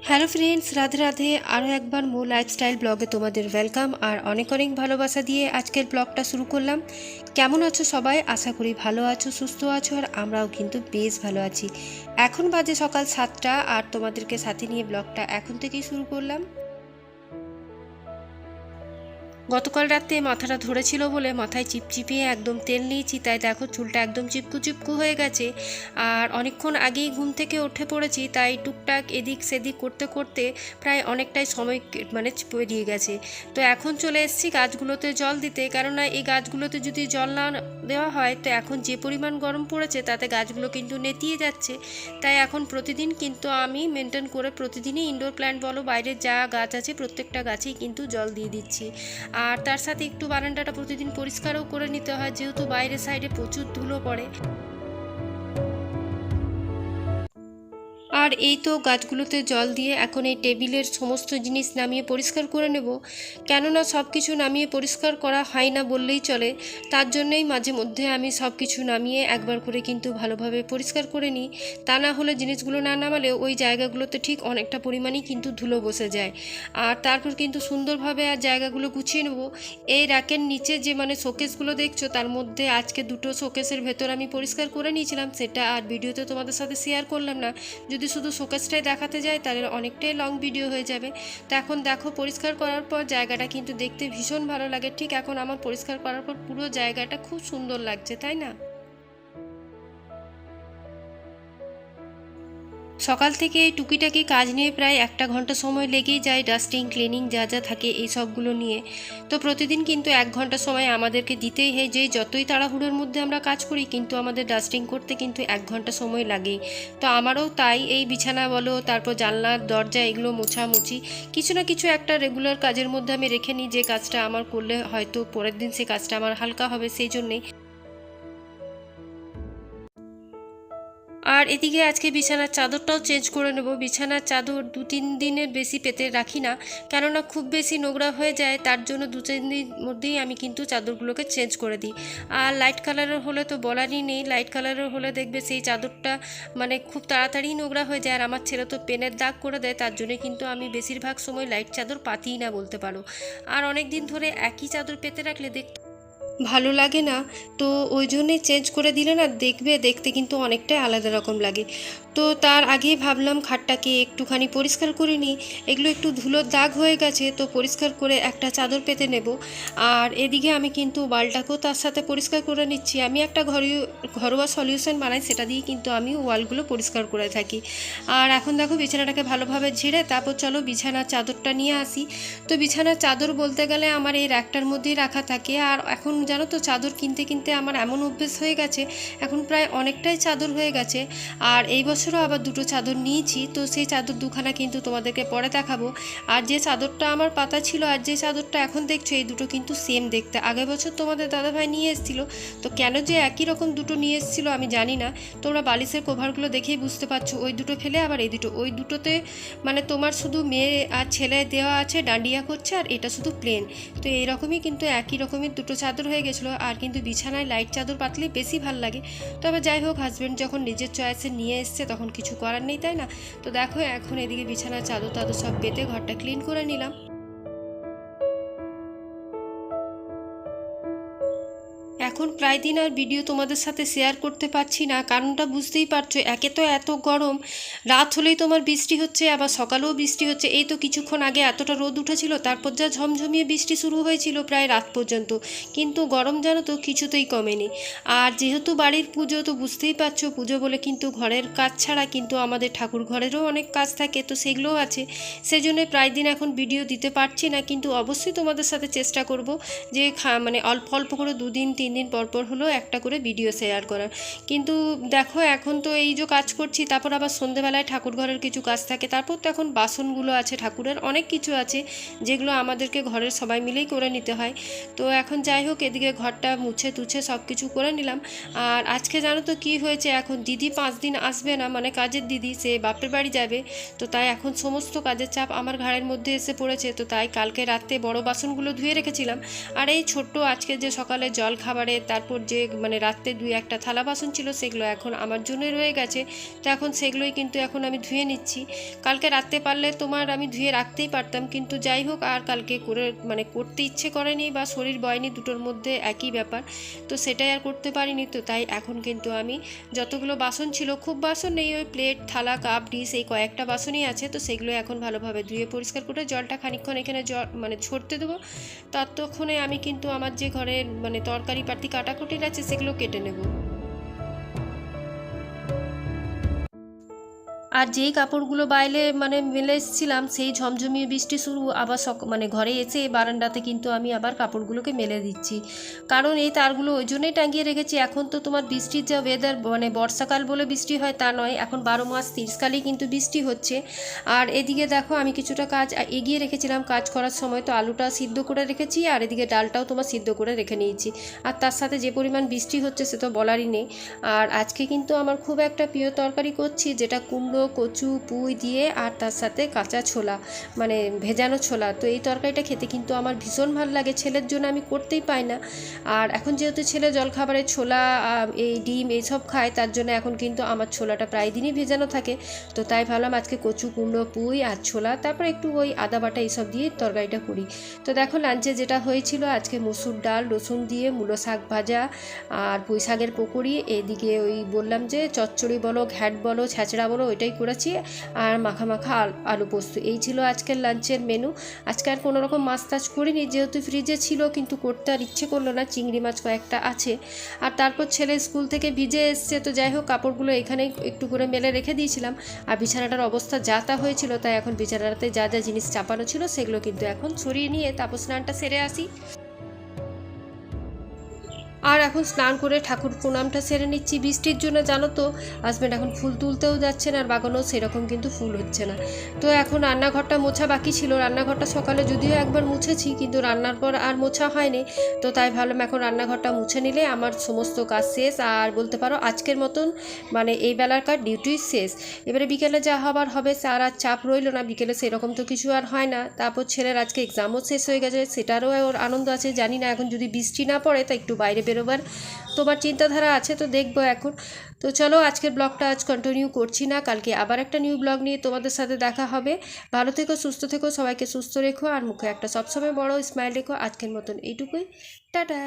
Hello friends, Radhe Radhe. আরও একবার মো lifestyle ব্লগে তোমাদের ওয়েলকাম আর অনেক অনেক ভালোবাসা দিয়ে আজকের ব্লগটা শুরু করলাম। কেমন আছো সবাই? আশা করি ভালো আছো, সুস্থ আছো, আর আমরাও কিন্তু বেশ ভালো আছি। এখন বাজে সকাল 7টা আর তোমাদেরকে সাথে নিয়ে ব্লগটা এখন থেকেই শুরু করলাম। গতকাল রাতে মাথাটা ধরেছিল বলে মাথায় চিপচিপিয়ে একদম তেল নিয়েছি, তাই দেখো চুলটা একদম চিপকু চিপকু হয়ে গেছে। আর অনেকক্ষণ আগেই ঘুম থেকে উঠে পড়েছি, তাই টুকটাক এদিক সেদিক করতে করতে প্রায় অনেকটাই সময় পেরিয়ে গেছে। তো এখন চলে এসেছি গাছগুলোতে জল দিতে, কেননা এই গাছগুলোতে যদি জল না দেওয়া হয় তো এখন যে পরিমাণ গরম পড়েছে তাতে গাছগুলো কিন্তু নেতিয়ে যাচ্ছে। তাই এখন প্রতিদিন কিন্তু আমি মেনটেন করে প্রতিদিনই ইনডোর প্ল্যান্ট বলো বাইরের যা গাছ আছে প্রত্যেকটা গাছেই কিন্তু জল দিয়ে দিচ্ছি। আর তার সাথে একটু বারান্দাটা প্রতিদিন পরিষ্কারও করে নিতে হয়, যেহেতু বাইরের সাইডে প্রচুর ধুলো পড়ে। আর এই তো গাছগুলোতে জল দিয়ে এখন এই টেবিলের সমস্ত জিনিস নামিয়ে পরিষ্কার করে নেব, কেননা সব কিছু নামিয়ে পরিষ্কার করা হয় না বললেই চলে। তার জন্যই মাঝে মধ্যে আমি সব কিছু নামিয়ে একবার করে কিন্তু ভালোভাবে পরিষ্কার করে নিই। তা না হলে জিনিসগুলো না নামালে ওই জায়গাগুলোতে ঠিক অনেকটা পরিমাণেই কিন্তু ধুলো বসে যায়। আর তারপর কিন্তু সুন্দরভাবে আর জায়গাগুলো গুছিয়ে নেব। এই র্যাকের নিচে যে শোকেসগুলো দেখছো, তার মধ্যে আজকে দুটো শোকেসের ভেতর আমি পরিষ্কার করে নিয়েছিলাম, সেটা আর ভিডিওতে তোমাদের সাথে শেয়ার করলাম না। যদি শুধু শোকেসটাই দেখাতে যায় তাহলে অনেকটাই লং ভিডিও হয়ে যাবে। তো এখন দেখো পরিষ্কার করার পর জায়গাটা কিন্তু দেখতে ভীষণ ভালো লাগে। ঠিক এখন আমার পরিষ্কার করার পর পুরো জায়গাটা খুব সুন্দর লাগছে, তাই না? সকাল থেকে এই টুকিটাকি কাজ নিয়ে প্রায় 1 ঘন্টা সময় লেগেই যায়, ডাস্টিং ক্লিনিং যা যা থাকে এই সবগুলো নিয়ে। তো প্রতিদিন কিন্তু 1 ঘন্টা সময় আমাদেরকে দিতেই হয়, যে যতই তাড়াহুড়োর মধ্যে আমরা কাজ করি কিন্তু আমাদের ডাস্টিং করতে কিন্তু 1 ঘন্টা সময় লাগেই। তো আমারও তাই, এই বিছানা বলো, তারপর জানলার দরজা, এগুলো মোছামুছি কিছু না কিছু একটা রেগুলার কাজের মধ্যে আমি রেখে নিই, যে কাজটা আমার করলে হয়তো পরের দিন সে কাজটা আমার হালকা হবে, সেই জন্যেই। আর এদিকে আজকে বিছানার চাদরটাও চেঞ্জ করে নেব। বিছানার চাদর 2-3 দিনের বেশি পেতে রাখি না, কেননা খুব বেশি নোংরা হয়ে যায়। তার জন্য 2-3 দিন মধ্যেই আমি কিন্তু চাদরগুলোকে চেঞ্জ করে দিই। আর লাইট কালারের হলে তো বলারই নেই, লাইট কালারের হলে দেখবে সেই চাদরটা খুব তাড়াতাড়ি নোংরা হয়ে যায়। আর আমার ছেলে তো পেনের দাগ করে দেয়, তার জন্য কিন্তু আমি বেশিরভাগ সময় লাইট চাদর পাতিই না বলতে পারো। আর অনেক দিন ধরে একই চাদর পেতে রাখলে ভালো লাগে না। তো ওই জন্যই চেঞ্জ করে দিলে না দেখবে দেখতে কিন্তু অনেকটাই আলাদা রকম লাগে। তো তার আগেই ভাবলাম খাটটাকে একটুখানি পরিষ্কার করে নিই। এগুলো একটু ধুলোর দাগ হয়ে গেছে, তো পরিষ্কার করে একটা চাদর পেতে নেব। আর এদিকে আমি কিন্তু ওয়ালটাকেও তার সাথে পরিষ্কার করে নিচ্ছি। আমি একটা ঘরোয়া সলিউশন বানাই, সেটা দিয়ে কিন্তু আমি ওয়ালগুলো পরিষ্কার করে থাকি। আর এখন দেখো বিছানাটাকে ভালোভাবে ঝেড়ে তারপর চলো বিছানার চাদরটা নিয়ে আসি। তো বিছানার চাদর বলতে গেলে আমার এই র্যাকটার মধ্যেই রাখা থাকে। আর এখন জানো তো চাদর কিনতে কিনতে আমার এমন অভ্যেস হয়ে গেছে, এখন প্রায় অনেকটাই চাদর হয়ে গেছে। আর এই বছরও আবার দুটো চাদর নিয়েছি, তো সেই চাদর দুখানা কিন্তু তোমাদেরকে পরে দেখাবো। আর যে চাদরটা আমার পাতা ছিল আর যে চাদরটা এখন দেখছো, এই দুটো কিন্তু সেম দেখতে। আগের বছর তোমাদের দাদাভাই নিয়ে এসেছিল, তো কেন যে একই রকম দুটো নিয়ে এসেছিলো আমি জানি না। তোমরা বালিশের কভারগুলো দেখেই বুঝতে পারছো, ওই দুটো ফেলে আবার এই দুটো, ওই দুটোতে তোমার শুধু মেয়ে আর ছেলে দেওয়া আছে, ডান্ডিয়া করছে, আর এটা শুধু প্লেন। তো এইরকমই কিন্তু একই রকমের দুটো চাদর হয়ে গেছিলো। আর কিন্তু বিছানায় লাইট চাদর পাতলে বেশি ভাল লাগে। তবে যাই হোক, হাজব্যান্ড যখন নিজের চয়েসে নিয়ে এসছে তখন কিছু করার নেই, তাই না? তো দেখো এখন এদিকে বিছানার চাদর টাদর সব পেতে ঘরটা ক্লিন করে নিলাম। এখন প্রায় দিন আর ভিডিও তোমাদের সাথে শেয়ার করতে পারছি না, কারণটা বুঝতেই পারছো। একে তো এত গরম, রাত হলেই তোমার বৃষ্টি হচ্ছে, আবার সকালেও বৃষ্টি হচ্ছে। এই তো কিছুক্ষণ আগে এতটা রোদ উঠেছিল, তারপর যা ঝমঝমিয়ে বৃষ্টি শুরু হয়েছিল প্রায় রাত পর্যন্ত। কিন্তু গরম জানো তো কিছুতেই কমেনি। আর যেহেতু বাড়ির পুজো, তো বুঝতেই পারছো পুজো বলে কিন্তু ঘরের কাজ ছাড়া কিন্তু আমাদের ঠাকুর ঘরেরও অনেক কাজ থাকে, তো সেগুলোও আছে। সেজন্য প্রায় দিন এখন ভিডিও দিতে পারছি না, কিন্তু অবশ্যই তোমাদের সাথে চেষ্টা করব যে অল্প অল্প করে 2-3 দিন পর পর হলেও একটা করে ভিডিও শেয়ার করার। কিন্তু দেখো এখন তো এই যে কাজ করছি, তারপর আবার সন্ধেবেলায় ঠাকুর ঘরের কিছু কাজ থাকে, তারপর তো এখন বাসনগুলো আছে, ঠাকুরের অনেক কিছু আছে যেগুলো আমাদেরকে ঘরের সবাই মিলেই করে নিতে হয়। তো এখন যাই হোক, এদিকে ঘরটা মুছে তুছে সব কিছু করে নিলাম। আর আজকে জানো তো কী হয়েছে, এখন দিদি 5 দিন আসবে না, কাজের দিদি, সে বাপের বাড়ি যাবে। তো তাই এখন সমস্ত কাজের চাপ আমার ঘাড়ের মধ্যে এসে পড়েছে। তো তাই কালকে রাতে বড় বাসনগুলো ধুয়ে রেখেছিলাম। আর এই ছোট্ট আজকে যে সকালে জল খাবারে খাবারের, তারপর যে মানে রাত্রে 2-1টা থালা বাসন ছিল সেগুলো এখন আমার জন্যই রয়ে গেছে। তো এখন সেগুলোই কিন্তু এখন আমি ধুয়ে নিচ্ছি। কালকে রাত্রে পারলে তোমার আমি ধুয়ে রাখতেই পারতাম, কিন্তু যাই হোক আর কালকে করে মানে করতে ইচ্ছে করেনি বা শরীর বয়নি, দুটোর মধ্যে একই ব্যাপার। তো সেটাই আর করতে পারিনি। তো তাই এখন কিন্তু আমি যতগুলো বাসন ছিল, খুব বাসন নেই, ওই প্লেট থালা কাপ ডিশ এই কয়েকটা বাসনই আছে, তো সেগুলো এখন ভালোভাবে ধুয়ে পরিষ্কার করে জলটা খানিকক্ষণ এখানে জল মানে ছড়তে দেবো। ততক্ষণে আমি কিন্তু আমার যে ঘরের মানে তরকারি পাতি কাটাকুটির আছে সেগুলো কেটে নেব। আর যেই কাপড়গুলো বাইরে মানে মেলে এসেছিলাম, সেই ঝমঝমিয়ে বৃষ্টি শুরু, আবার মানে ঘরে এসে বারান্দাতে কিন্তু আমি আবার কাপড়গুলোকে মেলে দিচ্ছি। কারণ এই তারগুলো ওই জন্যই টাঙিয়ে রেখেছি, এখন তো তোমার বৃষ্টির যা ওয়েদার, মানে বর্ষাকাল বলে বৃষ্টি হয় তা নয়, এখন 12 মাস 30 কালেই কিন্তু বৃষ্টি হচ্ছে। আর এদিকে দেখো আমি কিছুটা কাজ এগিয়ে রেখেছিলাম কাজ করার সময়, তো আলুটা সিদ্ধ করে রেখেছি, আর এদিকে ডালটাও তোমার সিদ্ধ করে রেখে নিয়েছি। আর তার সাথে যে পরিমাণ বৃষ্টি হচ্ছে সে তো বলারই নেই। আর আজকে কিন্তু আমার খুব একটা প্রিয় তরকারি করছি, যেটা কুমড়ো কচু পুঁই দিয়ে আর তার সাথে কাঁচা ছোলা, মানে ভেজানো ছোলা। তো এই তরকারিটা খেতে কিন্তু আমার ভীষণ ভালো লাগে, ছেলের জন্য আমি করতেই পাই না। আর এখন যেহেতু ছেলে জলখাবারে ছোলা এই ডিম এইসব খায়, তার জন্য এখন কিন্তু আমার ছোলাটা প্রায় দিনই ভেজানো থাকে। তো তাই ভাবলাম আজকে কচু কুমড়ো পুঁই আর ছোলা, তারপর একটু ওই আদা বাটা এইসব দিয়ে তরকারিটা করি। তো দেখো লাঞ্চে যেটা হয়েছিল আজকে মসুর ডাল রসুন দিয়ে, মূলো শাক ভাজা আর পুঁই শাকের পকোড়ি, এদিকে ওই বললাম যে চচ্চড়ি বলো ঘ্যাট বলো ছ্যাঁচড়া বলো ওইটাই করেছি, আর মাখা মাখা আলু পোস্ত। এই ছিল আজকের লাঞ্চের মেনু। আজকে আর কোনো রকম মাছ টাছ করিনি, যেহেতু ফ্রিজে ছিল, কিন্তু করতে আর ইচ্ছে করলো না, চিংড়ি মাছ কয়েকটা আছে। আর তারপর ছেলে স্কুল থেকে ভিজে এসছে, তো যাই হোক কাপড়গুলো এখানেই একটু করে মেলে রেখে দিয়েছিলাম। আর বিছানাটার অবস্থা যা তা হয়েছিল, তাই এখন বিছানাটাতে যা যা জিনিস চাপানো ছিল সেগুলো কিন্তু এখন সরিয়ে নিয়ে তারপর স্নানটা সেরে আসি। আর এখন স্নান করে ঠাকুর প্রণামটা সেরে নিচ্ছি। বৃষ্টির জন্য জানো তো হাজব্যান্ড এখন ফুল তুলতেও যাচ্ছে না, আর বাগানেও সেরকম কিন্তু ফুল হচ্ছে না। তো এখন রান্নাঘরটা মোছা বাকি ছিল, রান্নাঘরটা সকালে যদিও একবার মুছেছি, কিন্তু রান্নার পর আর মোছা হয়নি। তো তাই ভাবলাম এখন রান্নাঘরটা মুছে নিলে আমার সমস্ত কাজ শেষ, আর বলতে পারো আজকের মতন মানে এই বেলারকার ডিউটি শেষ। এবারে বিকেলে যা হবার হবে, আর আর চাপ রইল না, বিকেলে সেরকম তো কিছু আর হয় না। তারপর ছেলের আজকে এক্সামও শেষ হয়ে গেছে, সেটারও ওর আনন্দ আছে। জানি না এখন যদি বৃষ্টি না পড়ে তা একটু বাইরে বেরোবার তোমার চিন্তাধারা আছে, তো দেখবো এখন। তো চলো আজকের ব্লগটা আজ কন্টিনিউ করছি না, কালকে আবার একটা নিউ ব্লগ নিয়ে তোমাদের সাথে দেখা হবে। ভালো থেকো, সুস্থ থেকো, সবাইকে সুস্থ রেখো, আর মুখে একটা সবসময় বড় স্মাইল রেখো। আজকের মতন এইটুকুই, টাটা।